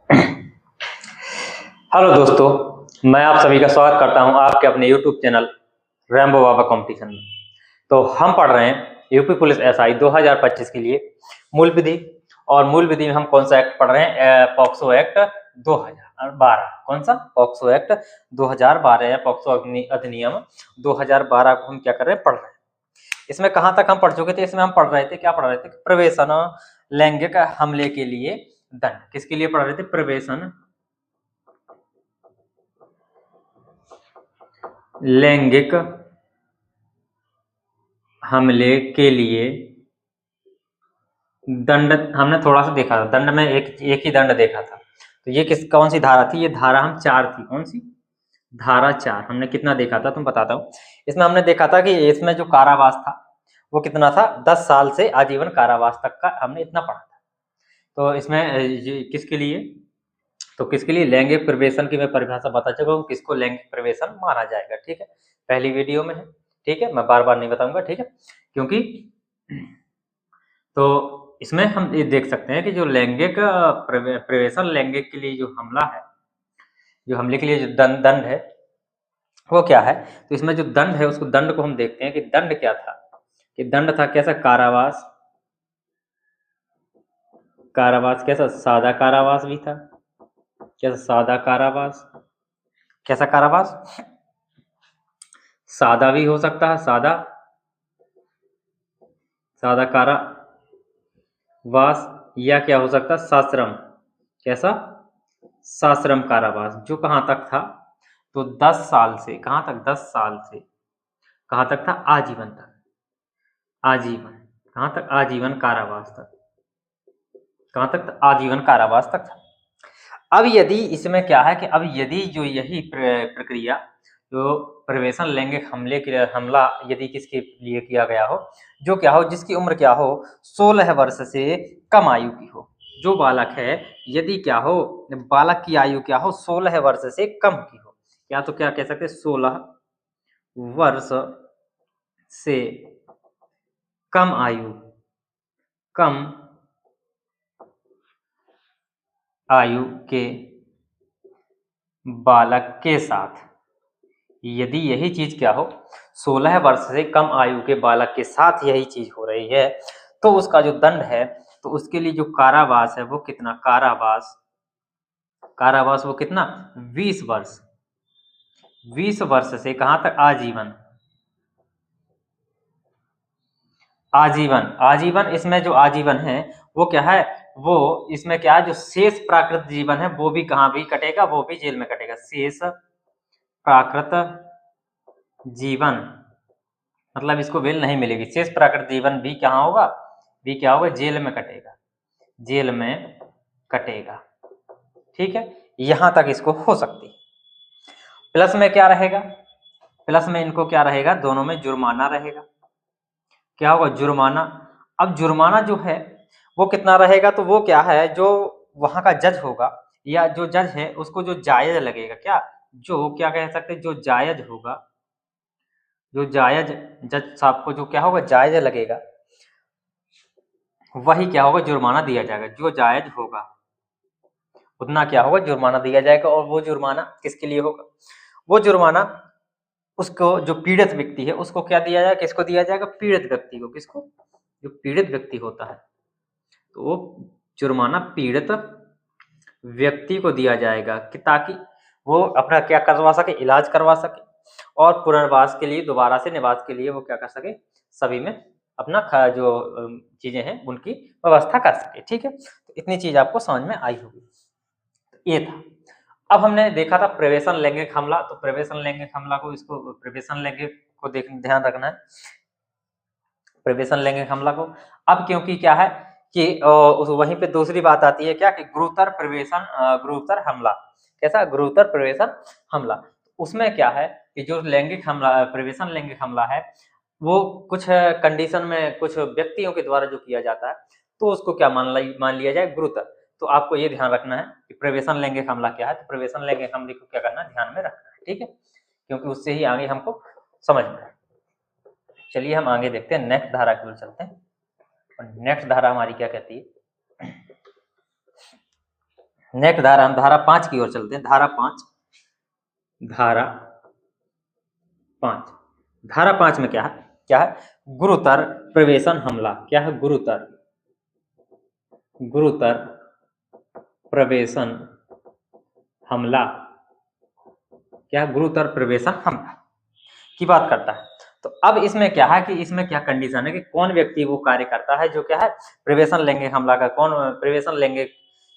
Hello दोस्तों, मैं आप सभी का स्वागत करता हूं आपके अपने यूट्यूब चैनल रैम्बो बाबा कंपटीशन में। तो हम पढ़ रहे हैं यूपी पुलिस एसआई 2025 के लिए मूल विधि। और मूल विधि में हम कौन सा एक्ट पढ़ रहे हैं? POCSO act 2012। कौन सा? पॉक्सो एक्ट 2012 या पॉक्सो अधिनियम 2012 को हम क्या कर रहे हैं? पढ़ रहे हैं। इसमें कहाँ तक हम पढ़ चुके थे? इसमें हम पढ़ रहे थे, क्या पढ़ रहे थे? प्रवेशन लैंगिक हमले के लिए दंड। किसके लिए पढ़ रहे थे? प्रवेशन लैंगिक हमले के लिए दंड हमने थोड़ा सा देखा था। दंड में एक ही दंड देखा था। तो ये कौन सी धारा थी? ये धारा हम 4 थी। कौन सी? धारा 4। हमने कितना देखा था? तुम बताता हूँ। इसमें हमने देखा था कि इसमें जो कारावास था वो कितना था? 10 साल से आजीवन कारावास तक का हमने इतना पढ़ा था। तो इसमें किसके लिए? तो किसके लिए? लैंगिक प्रवेशन की मैं परिभाषा बता चुका हूँ, किसको लैंगिक प्रवेशन माना जाएगा। ठीक है, पहली वीडियो में है। ठीक है, मैं बार बार नहीं बताऊंगा। ठीक है, क्योंकि तो इसमें हम ये देख सकते हैं कि जो लैंगिक प्रवेशन लैंगिक के लिए जो हमला है, जो हमले के लिए जो दंड है वो क्या है? तो इसमें जो दंड है उसको दंड को हम देखते हैं कि दंड क्या था। कि दंड था कैसा? कारावास। कारावास कैसा? सादा कारावास भी था। कैसा? सादा कारावास। कैसा कारावास? सादा भी हो सकता है, सादा कारावास, या क्या हो सकता है? साश्रम। कैसा? साश्रम कारावास। जो कहां तक था? तो 10 साल से कहां तक? 10 साल से कहां तक था? आजीवन तक। आजीवन कहां तक? आजीवन कारावास तक। कहां तक? आजीवन कारावास तक था। अब यदि इसमें क्या है कि अब यदि जो यही प्रक्रिया जो प्रवेशन लैंगिक हमले के हमला यदि किसके लिए किया गया हो, जो क्या हो, जिसकी उम्र क्या हो? 16 वर्ष से कम आयु की हो। जो बालक है, यदि क्या हो, बालक की आयु क्या हो? 16 वर्ष से कम की हो। या तो क्या कह सकते हैं? 16 वर्ष से कम आयु, कम आयु के बालक के साथ, यदि यही चीज क्या हो, 16 वर्ष से कम आयु के बालक के साथ यही चीज हो रही है, तो उसका जो दंड है, तो उसके लिए जो कारावास है वो कितना? कारावास वो कितना? 20 वर्ष। 20 वर्ष से कहां तक? आजीवन। आजीवन। आजीवन, इसमें जो आजीवन है वो क्या है? वो इसमें क्या है? जो शेष प्राकृत जीवन है वो भी कहां भी कटेगा? वो भी जेल में कटेगा। शेष प्राकृत जीवन मतलब इसको बेल नहीं मिलेगी। शेष प्राकृत जीवन भी कहाँ होगा? भी क्या होगा? जेल में कटेगा। जेल में कटेगा। ठीक है, यहां तक इसको हो सकती। प्लस में क्या रहेगा? प्लस में इनको क्या रहेगा? दोनों में जुर्माना रहेगा। क्या होगा? जुर्माना। अब जुर्माना जो है वो कितना रहेगा? तो वो क्या है? जो वहां का जज होगा या जो जज है उसको जो जायज लगेगा, क्या जो क्या कह सकते हैं? जो जायज होगा, जो जायज जज साहब को जो क्या होगा? जायज लगेगा, वही क्या होगा? जुर्माना दिया जाएगा। जो जायज होगा उतना क्या होगा? जुर्माना दिया जाएगा। और वो जुर्माना किसके लिए होगा? वो जुर्माना उसको जो पीड़ित व्यक्ति है उसको क्या दिया जाएगा? किसको दिया जाएगा? पीड़ित व्यक्ति को। किसको? जो पीड़ित व्यक्ति होता है, तो वो जुर्माना पीड़ित व्यक्ति को दिया जाएगा कि ताकि वो अपना क्या करवा सके? इलाज करवा सके, और पुनर्वास के लिए, दोबारा से निवास के लिए वो क्या कर सके? सभी में अपना जो चीजें हैं उनकी व्यवस्था कर सके। ठीक है, तो इतनी चीज आपको समझ में आई होगी। तो ये था। अब हमने देखा था प्रवेशन लैंगिक हमला। तो प्रवेशन लैंगिक हमला को, इसको प्रवेशन लैंगिक को देख ध्यान रखना है, प्रवेशन लैंगिक हमला को। अब क्योंकि क्या है कि वहीं पे दूसरी बात आती है, क्या कि गुरुतर प्रवेशन गुरुतर हमला। कैसा? गुरुतर प्रवेशन हमला। उसमें क्या है कि जो लैंगिक हमला, प्रवेशन लैंगिक हमला है, वो कुछ कंडीशन में कुछ व्यक्तियों के द्वारा जो किया जाता है, तो उसको क्या मान लिया जाए? गुरुतर। तो आपको ये ध्यान रखना है कि प्रवेशन लैंगिक हमला क्या है। तो प्रवेशन लैंगिक हमले को क्या करना है? ध्यान में रखना है। ठीक है, क्योंकि उससे ही आगे हमको समझना है। चलिए हम आगे देखते हैं, नेक्स्ट धारा की ओर चलते हैं। और नेक्स्ट धारा हमारी क्या कहती है? नेक्स्ट धारा, हम धारा 5 की ओर चलते हैं। धारा 5, धारा 5, धारा 5 में क्या है? क्या है? गुरुतर प्रवेशन हमला। क्या है? गुरुतर, गुरुतर प्रवेशन हमला। क्या है? गुरुतर प्रवेशन हमला की बात करता है। तो अब इसमें क्या है कि इसमें क्या कंडीशन है कि कौन व्यक्ति वो कार्य करता है जो क्या है प्रवेशन लैंगिक हमला का, कौन प्रवेशन लैंगिक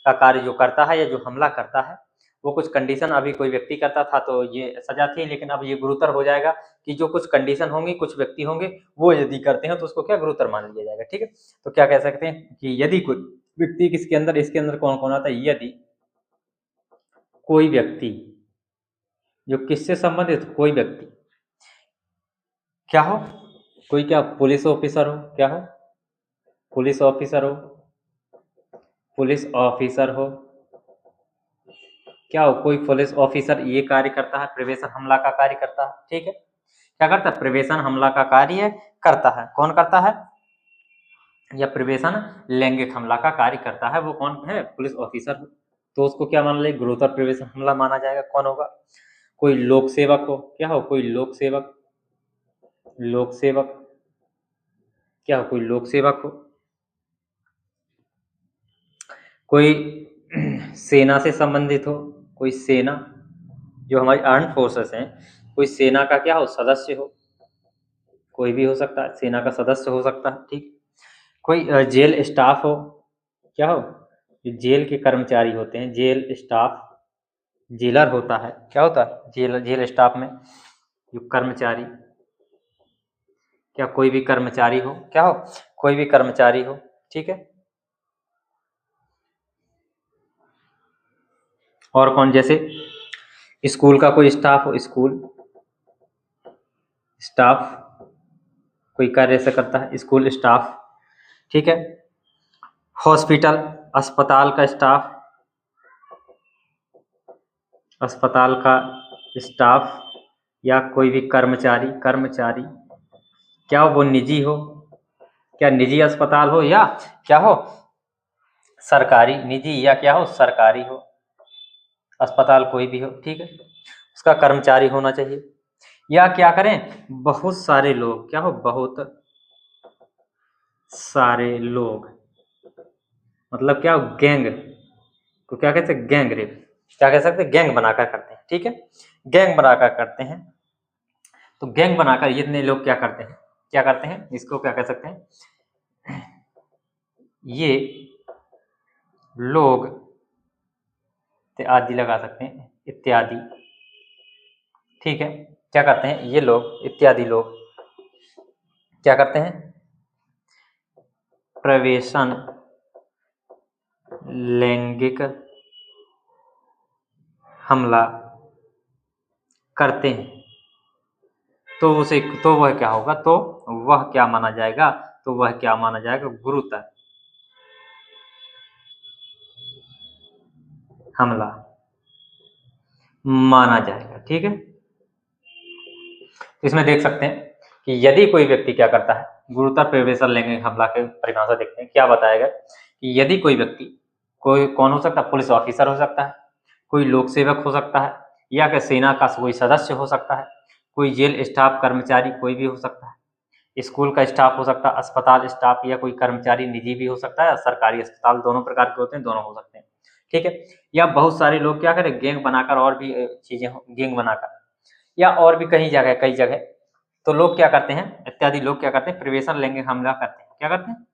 का कार्य जो करता है या जो हमला करता है, वो कुछ कंडीशन। अभी कोई व्यक्ति करता था तो ये सजा थी, लेकिन अब ये गुरुतर हो जाएगा कि जो कुछ कंडीशन होंगी, कुछ व्यक्ति होंगे, वो यदि करते हैं तो उसको क्या गुरुतर मान लिया जाएगा। ठीक है, तो क्या कह सकते हैं कि यदि कोई व्यक्ति, किसके अंदर, इसके अंदर कौन कौन आता है? यदि कोई व्यक्ति, जो किससे संबंधित? कोई व्यक्ति क्या हो? कोई क्या पुलिस ऑफिसर हो? क्या हो? पुलिस ऑफिसर हो, पुलिस ऑफिसर हो। क्या हो? कोई पुलिस ऑफिसर ये कार्य करता है, प्रवेशन हमला का कार्य करता है। ठीक है, क्या करता है? प्रवेशन हमला का कार्य करता है। कौन करता है? या प्रवेशन लैंगिक हमला का कार्य करता है, वो कौन है? पुलिस ऑफिसर हो। तो उसको क्या मान ले? गुरुतर प्रवेशन हमला माना जाएगा। कौन होगा? कोई लोक सेवक हो। क्या हो? कोई लोक सेवक, लोक सेवक। क्या हो? कोई लोक सेवक हो। कोई सेना से संबंधित हो, कोई सेना, जो हमारी आर्म फोर्सेस हैं, कोई सेना का क्या हो? सदस्य हो। कोई भी हो सकता है, सेना का सदस्य हो सकता है। ठीक, कोई जेल स्टाफ हो। क्या हो? जो जेल के कर्मचारी होते हैं, जेल स्टाफ, जेलर होता है। क्या होता है? जेल स्टाफ में जो कर्मचारी, क्या कोई भी कर्मचारी हो। क्या हो? कोई भी कर्मचारी हो। ठीक है, और कौन? जैसे स्कूल का कोई स्टाफ हो, स्कूल स्टाफ कोई कार्य से करता है, स्कूल स्टाफ। ठीक है, हॉस्पिटल, अस्पताल का स्टाफ, अस्पताल का स्टाफ, या कोई भी कर्मचारी, कर्मचारी। क्या वो निजी हो? क्या निजी अस्पताल हो, या क्या हो सरकारी, निजी या क्या हो सरकारी हो, अस्पताल कोई भी हो। ठीक है, उसका कर्मचारी होना चाहिए। या क्या करें? बहुत सारे लोग। क्या हो? बहुत सारे लोग, मतलब क्या हो? गैंग को क्या कहते हैं? Gang rape. क्या कह सकते हैं? गैंग बनाकर करते हैं। ठीक है, गैंग बनाकर करते हैं। तो गैंग बनाकर इतने लोग क्या करते हैं? क्या करते हैं? इसको क्या कह सकते हैं? ये लोग आदि लगा सकते हैं, इत्यादि। ठीक है, क्या करते हैं? ये लोग, इत्यादि लोग क्या करते हैं? प्रवेशन लैंगिक हमला करते हैं। तो उसे, तो वह क्या होगा? तो वह क्या माना जाएगा? तो वह क्या माना जाएगा? गुरुतर हमला माना जाएगा। ठीक है, इसमें देख सकते हैं कि यदि कोई व्यक्ति क्या करता है, गुरुतर प्रवेशन लैंगिक हमला के परिभाषा देखते हैं। क्या बताएगा कि यदि कोई व्यक्ति, कोई कौन हो सकता है? पुलिस ऑफिसर हो सकता है, कोई लोक सेवक हो सकता है, या कि सेना का कोई सदस्य हो सकता है, कोई जेल स्टाफ कर्मचारी कोई भी हो सकता है, स्कूल का स्टाफ हो सकता है, अस्पताल स्टाफ, या कोई कर्मचारी निजी भी हो सकता है, सरकारी अस्पताल, दोनों प्रकार के होते हैं, दोनों हो सकते हैं। ठीक है, या बहुत सारे लोग क्या करें? गैंग बनाकर, और भी चीजें गैंग बनाकर, या और भी कई जगह, कई जगह तो लोग क्या करते हैं, इत्यादि लोग क्या करते हैं? प्रवेशन लैंगिक हमला करते हैं। क्या करते हैं?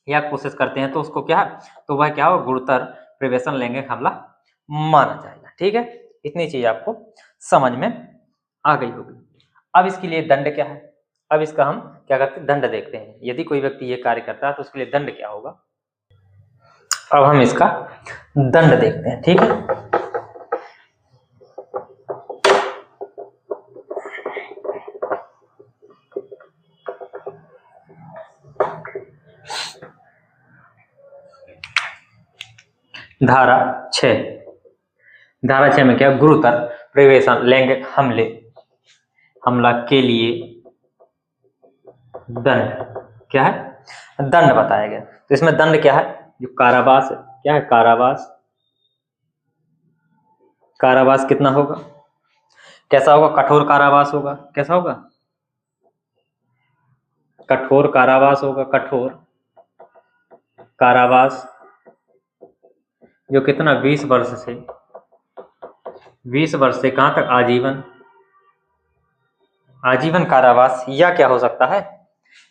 या कोशिश करते हैं। तो उसको क्या है? तो वह क्या हो? गुरुतर प्रवेशन लैंगिक हमला माना जाएगा। ठीक है, इतनी चीज आपको समझ में आ गई होगी। अब इसके लिए दंड क्या है? अब इसका हम क्या करते हैं? दंड देखते हैं। यदि कोई व्यक्ति ये कार्य करता है तो उसके लिए दंड क्या होगा? अब हम इसका दंड देखते हैं। ठीक है, धारा 6, धारा 6 में क्या? गुरुतर प्रवेशन लैंगिक हमला के लिए दंड क्या है? दंड बताया गया। तो इसमें दंड क्या है? जो कारावास है। क्या है? कारावास, कारावास कितना होगा, कैसा होगा, कठोर कारावास होगा, कैसा होगा, कठोर कारावास होगा, कठोर कारावास, जो कितना 20 वर्ष से, 20 वर्ष से कहां तक, आजीवन, आजीवन कारावास, या क्या हो सकता है,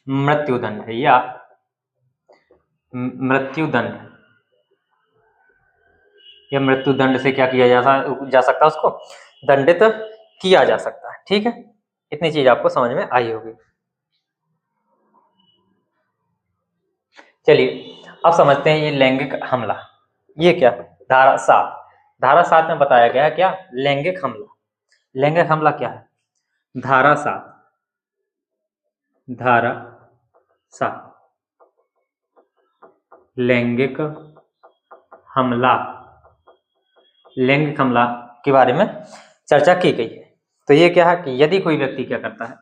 मृत्युदंड, या मृत्युदंड, या मृत्युदंड से क्या किया जा सकता है, उसको दंडित किया जा सकता है। ठीक है, इतनी चीज आपको समझ में आई होगी। चलिए अब समझते हैं ये लैंगिक हमला, ये क्या, धारा 7, धारा 7 में बताया गया है क्या, लैंगिक हमला। लैंगिक हमला क्या है, धारा 7, धारा 7 लैंगिक हमला, लैंगिक हमला के बारे में चर्चा की गई है। तो ये क्या है कि यदि कोई व्यक्ति क्या करता है,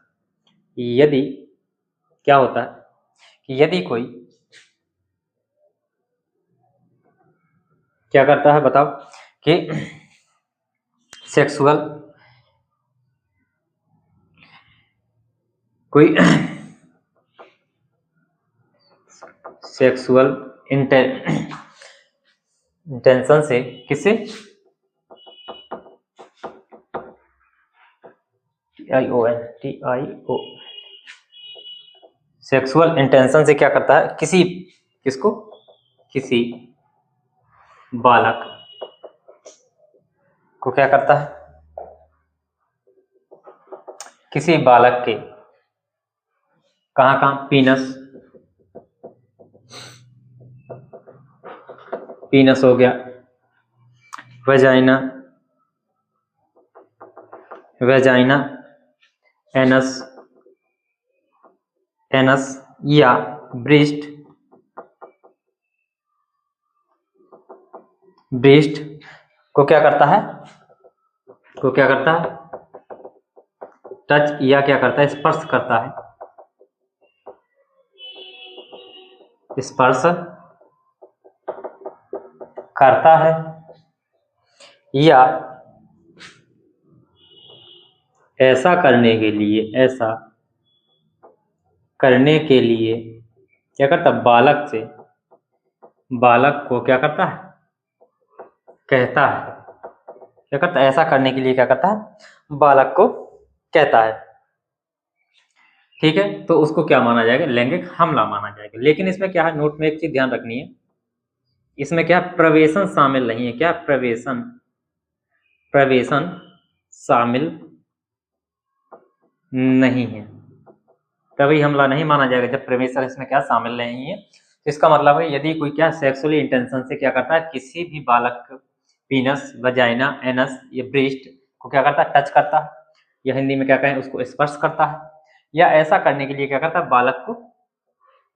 यदि क्या होता है कि यदि कोई क्या करता है, बताओ, कि सेक्सुअल, कोई सेक्सुअल इंटेंशन से किसी TIO सेक्सुअल इंटेंशन से क्या करता है, किसी, किसको, किसी बालक को क्या करता है, किसी बालक के कहाँ पीनस, पीनस हो गया, वेजाइना, वेजाइना, एनस, एनस या ब्रेस्ट, ब्रेस्ट को क्या करता है, को क्या करता है, टच या क्या करता है, स्पर्श करता है, स्पर्श करता है, या ऐसा करने के लिए, ऐसा करने के लिए क्या करता है, बालक से, बालक को क्या करता है, कहता है, क्या करता है, ऐसा करने के लिए क्या करता है, बालक को कहता है। ठीक है, तो उसको क्या माना जाएगा, लैंगिक हमला माना जाएगा। लेकिन इसमें क्या है, नोट में एक चीज ध्यान रखनी है, इसमें क्या प्रवेशन शामिल नहीं है, क्या प्रवेशन, प्रवेशन शामिल नहीं है, तभी हमला नहीं माना जाएगा जब प्रवेशन इसमें क्या शामिल नहीं है। तो इसका मतलब है यदि कोई क्या सेक्सुअली इंटेंशन से क्या करता है, किसी भी बालक पीनस, वजाइना, एनस या ब्रेस्ट को क्या करता है, टच करता है, या हिंदी में क्या कहें उसको स्पर्श करता है, या ऐसा करने के लिए क्या करता है, बालक को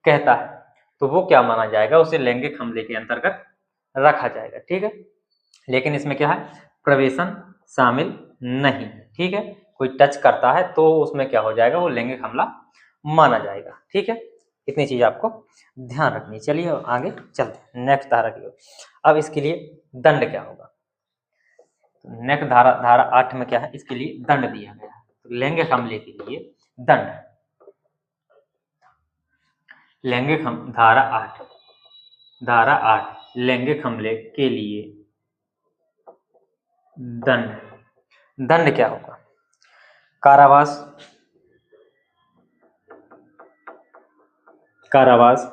कहता है, तो वो क्या माना जाएगा, उसे लैंगिक हमले के अंतर्गत रखा जाएगा। ठीक है, लेकिन इसमें क्या है, प्रवेशन शामिल नहीं। ठीक है, कोई टच करता है तो उसमें क्या हो जाएगा, वो लैंगिक हमला माना जाएगा। ठीक है, इतनी चीज आपको ध्यान रखनी। चलिए आगे चलते हैं नेक्स्ट धारा की ओर। अब इसके लिए दंड क्या होगा, नेक्स्ट धारा, धारा 8 में क्या है, इसके लिए दंड दिया गया है। तो लैंगिक हमले के लिए दंड, लैंगिक हम, धारा 8, धारा 8 लैंगिक हमले के लिए दंड, दंड क्या होगा, कारावास, कारावास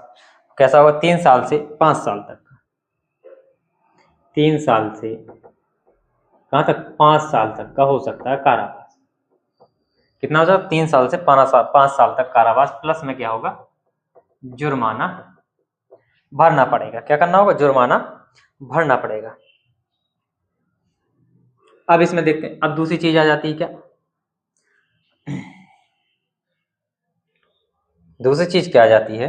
कैसा होगा, 3 साल से 5 साल तक, 3 साल से कहां तक, 5 साल तक का हो सकता है कारावास। कितना हो जाएगा, 3 साल से 5 साल तक कारावास, प्लस में क्या होगा, जुर्माना भरना पड़ेगा। क्या करना होगा, जुर्माना भरना पड़ेगा। अब इसमें देखते हैं, अब दूसरी चीज आ जाती है क्या, दूसरी चीज क्या आ जाती है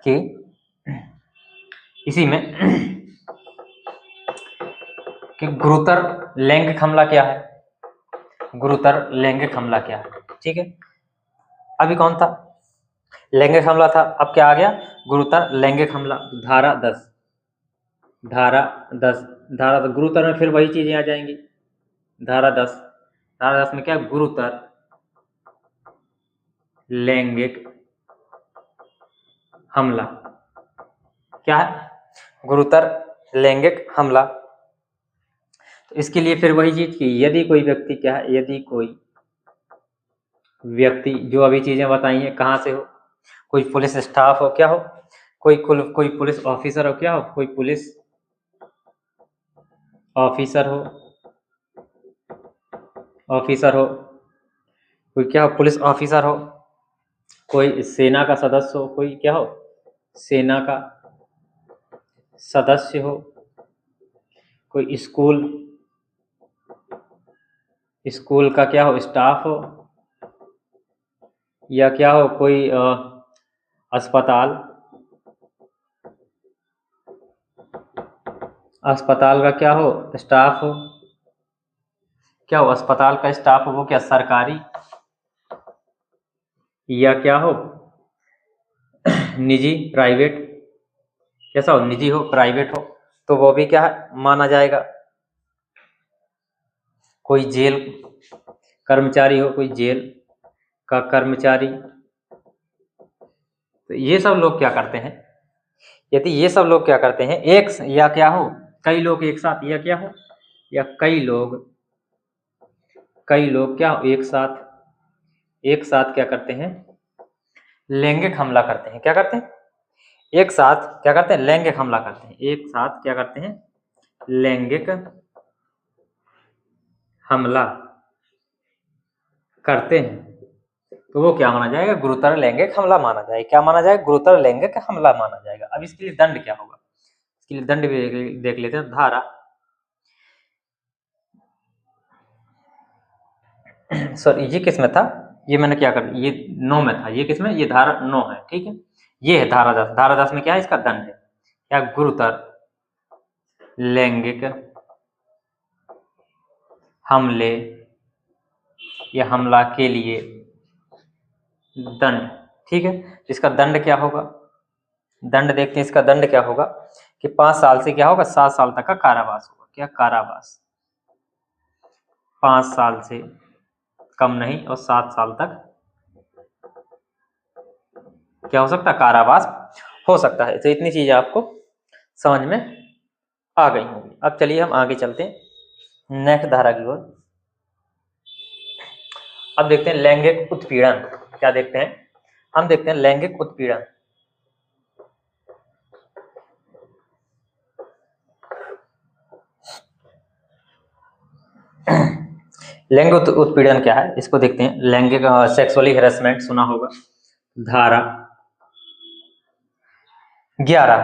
कि इसी में कि गुरुतर लैंगिक हमला क्या है, गुरुतर लैंगिक हमला क्या है। ठीक है, अभी कौन था, लैंगिक हमला था, अब क्या आ गया, गुरुतर लैंगिक हमला, धारा 10, धारा 10, धारा 10 गुरुतर में फिर वही चीजें आ जाएंगी, धारा 10 में क्या है? गुरुतर लैंगिक हमला। क्या है? गुरुतर लैंगिक हमला। तो इसके लिए फिर वही चीज की यदि कोई व्यक्ति क्या है, यदि कोई व्यक्ति जो अभी चीजें बताई हैं कहाँ से हो, कोई पुलिस स्टाफ हो, क्या हो, कोई पुलिस ऑफिसर हो, क्या हो, कोई पुलिस ऑफिसर हो, कोई क्या हो, पुलिस ऑफिसर हो, कोई सेना का सदस्य हो, कोई क्या हो, सेना का सदस्य हो, कोई स्कूल का क्या हो, स्टाफ हो, या क्या हो, कोई अस्पताल का क्या हो, स्टाफ हो, क्या हो, अस्पताल का स्टाफ हो, वो क्या सरकारी, या क्या हो, निजी, प्राइवेट, कैसा हो, निजी हो, प्राइवेट हो, तो वो भी क्या है, माना जाएगा। कोई जेल कर्मचारी हो, कोई जेल का कर्मचारी, तो ये सब लोग क्या करते हैं, यदि ये सब लोग क्या करते हैं, एक या क्या हो, कई लोग एक साथ, या क्या हो, या कई लोग क्या हो, एक साथ क्या करते हैं, लैंगिक हमला करते हैं। क्या करते हैं? एक साथ क्या करते हैं, लैंगिक हमला करते हैं। एक साथ क्या करते हैं, लैंगिक हमला करते हैं, तो वो क्या माना जाएगा, गुरुतर लैंगिक हमला माना जाएगा। क्या माना जाएगा, गुरुतर लैंगिक हमला माना जाएगा। अब इसके लिए दंड क्या होगा, इसके लिए दंड भी देख लेते हैं। धारा सॉरी ये किस में था, ये मैंने क्या कर, ये 9 में था, ये किस में, ये धारा 9 है, ठीक है। ये है धारा 10। धारा 10 में क्या है, इसका दंड है क्या, गुरुतर लैंगिक हमले या हमला के लिए दंड, ठीक है। इसका दंड क्या होगा, दंड देखते हैं, इसका दंड क्या होगा कि 5 साल से क्या होगा, 7 साल तक का कारावास होगा। क्या, कारावास, 5 साल से कम नहीं और 7 साल तक क्या हो सकता है, कारावास हो सकता है। तो इतनी चीजें आपको समझ में आ गई होंगी। अब चलिए हम आगे चलते हैं नेक्स्ट धारा की ओर। अब देखते हैं लैंगिक उत्पीड़न। क्या देखते हैं, हम देखते हैं लैंगिक उत्पीड़न। लैंगिक उत्पीड़न क्या है, इसको देखते हैं। लैंगिक सेक्सुअली हैरेसमेंट सुना होगा, धारा 11।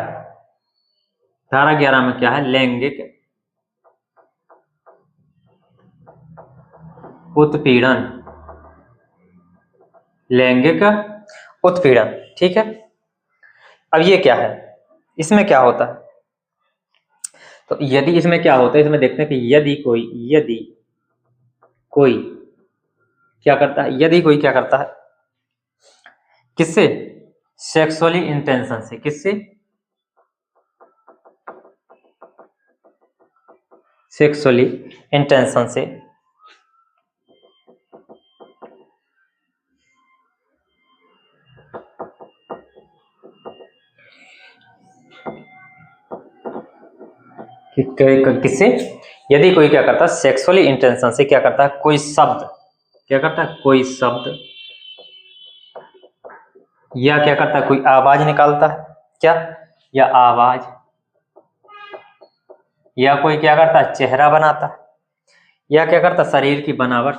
धारा 11 में क्या है, लैंगिक उत्पीड़न, लैंगिक उत्पीड़न, ठीक है। अब ये क्या है, इसमें क्या होता है, तो यदि इसमें क्या होता है, इसमें देखते हैं कि यदि कोई क्या करता है, यदि कोई क्या करता है, किससे, सेक्सुअली इंटेंशन से, किससे, सेक्सुअली इंटेंशन से किससे, यदि कोई क्या करता है, सेक्सुअली इंटेंशन से क्या करता है, कोई शब्द, क्या करता है, कोई शब्द, या क्या करता है, कोई आवाज निकालता है, क्या, या आवाज, या कोई क्या करता है, चेहरा बनाता है, या क्या करता है, शरीर की बनावट,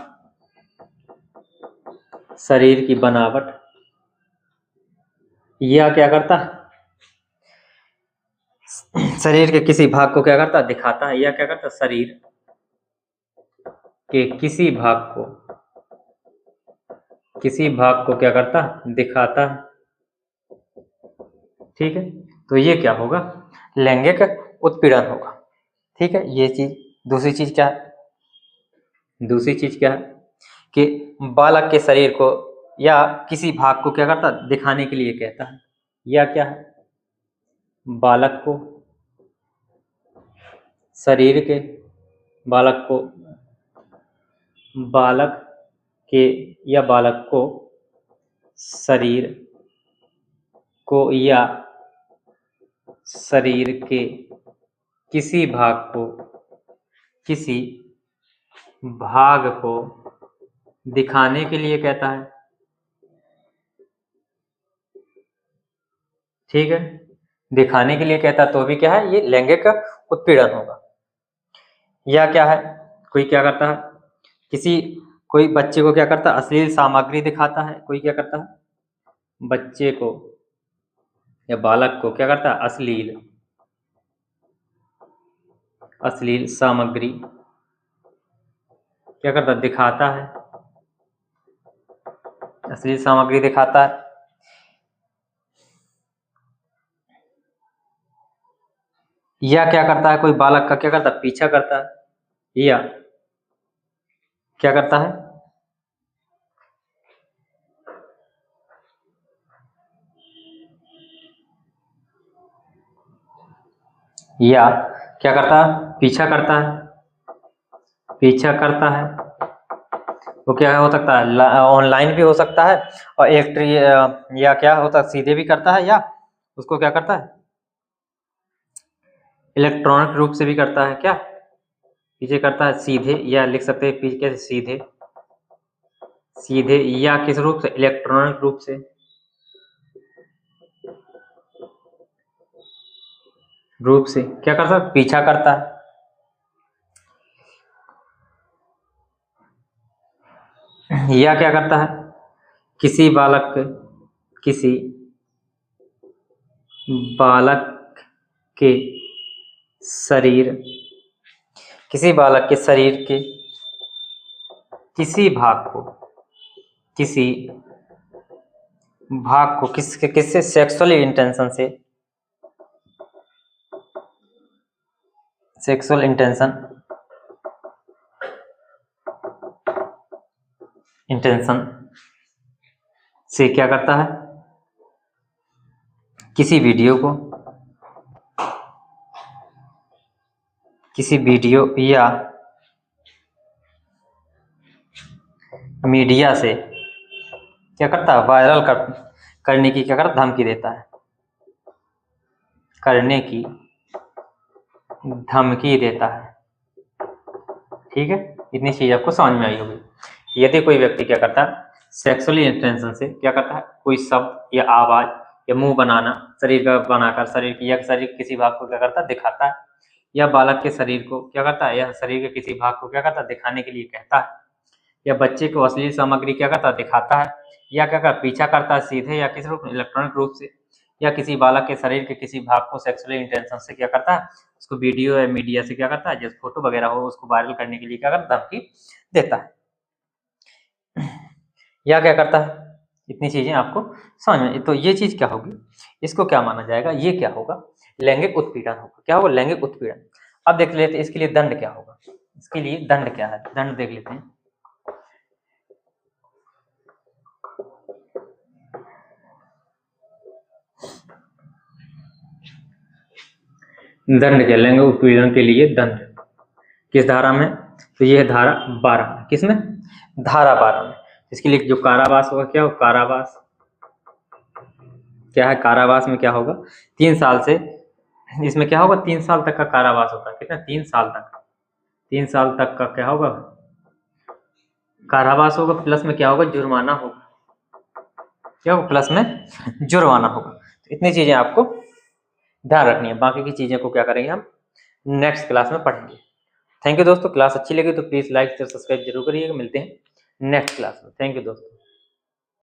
या क्या करता है, शरीर के किसी भाग को क्या करता है, दिखाता है, या क्या करता है, शरीर के किसी भाग को क्या करता है, दिखाता है, ठीक है। तो ये क्या होगा, लैंगिक उत्पीड़न होगा, ठीक है। ये चीज, दूसरी चीज क्या है, कि बालक के शरीर को या किसी भाग को क्या करता है, दिखाने के लिए कहता है, या क्या है, बालक को, शरीर के बालक को बालक के या बालक को शरीर को या शरीर के किसी भाग को दिखाने के लिए कहता है। ठीक है, दिखाने के लिए कहता तो भी क्या है, ये लैंगिक उत्पीड़न होगा। या क्या है, कोई क्या करता है, कोई बच्चे को क्या करता है, अश्लील सामग्री दिखाता है। कोई क्या करता है, बच्चे को या बालक को क्या करता है, अश्लील सामग्री क्या करता है, दिखाता है, अश्लील सामग्री दिखाता है। या क्या करता है, कोई बालक का क्या करता है, पीछा करता है। या क्या करता है, या क्या करता है, पीछा करता है। वो क्या हो सकता है, ऑनलाइन भी हो सकता है, और या क्या होता है, सीधे भी करता है, या उसको क्या करता है, इलेक्ट्रॉनिक रूप से भी करता है। क्या पीछे करता है, सीधे, या लिख सकते हैं पीछे कैसे, सीधे, या किस रूप से, इलेक्ट्रॉनिक रूप से। क्या करता है, पीछा करता है। या क्या करता है, किसी बालक के शरीर के किसी भाग को किससे सेक्सुअल इंटेंशन से, इंटेंशन से क्या करता है, किसी वीडियो या मीडिया से क्या करता है, वायरल करने की क्या करता, धमकी देता है, ठीक है, इतनी चीज आपको समझ में आई होगी। यदि कोई व्यक्ति क्या करता है, सेक्सुअली इंटेंशन से क्या करता है, कोई शब्द या आवाज या मुंह बनाना, शरीर का बनाकर शरीर के किसी भाग को क्या करता है, दिखाता है, या बालक के शरीर को क्या करता है, या शरीर के किसी भाग को क्या करता है, दिखाने के लिए कहता है, या बच्चे को अश्लील सामग्री क्या करता है, दिखाता है, या क्या करता है, पीछा करता है, सीधे या किस रूप में, इलेक्ट्रॉनिक रूप से, या किसी बालक के शरीर के किसी भाग को सेक्सुअल इंटेंशन से क्या करता है, उसको वीडियो या मीडिया से क्या करता है, जैसे फोटो वगैरह हो उसको वायरल करने के लिए क्या करता है, धमकी देता है। या क्या करता है, इतनी चीजें आपको समझ में, तो ये चीज क्या होगी, इसको क्या माना जाएगा, ये क्या होगा, लैंगिक उत्पीड़न होगा। क्या होगा, लैंगिक उत्पीड़न। अब देख लेते हैं इसके लिए दंड क्या होगा, इसके लिए दंड क्या है, दंड देख लेते हैं। दंड क्या, लैंगिक उत्पीड़न के लिए दंड किस धारा में, तो ये है धारा 12 में। किसमें, धारा 12 में। इसके लिए जो कारावास होगा, क्या हो, कारावास क्या है, कारावास में क्या होगा, 3 साल से, इसमें क्या होगा, 3 साल तक का कारावास होता है। कितना, 3 साल तक का क्या होगा, कारावास होगा, प्लस में क्या होगा, जुर्माना होगा। क्या होगा, प्लस में जुर्माना होगा। तो इतनी चीजें आपको ध्यान रखनी है, बाकी की चीजें को क्या करेंगे हम नेक्स्ट क्लास में पढ़ेंगे। थैंक यू दोस्तों, क्लास अच्छी लगी तो प्लीज लाइक शेयर सब्सक्राइब जरूर करिएगा। मिलते हैं नेक्स्ट क्लास में। थैंक यू दोस्तों।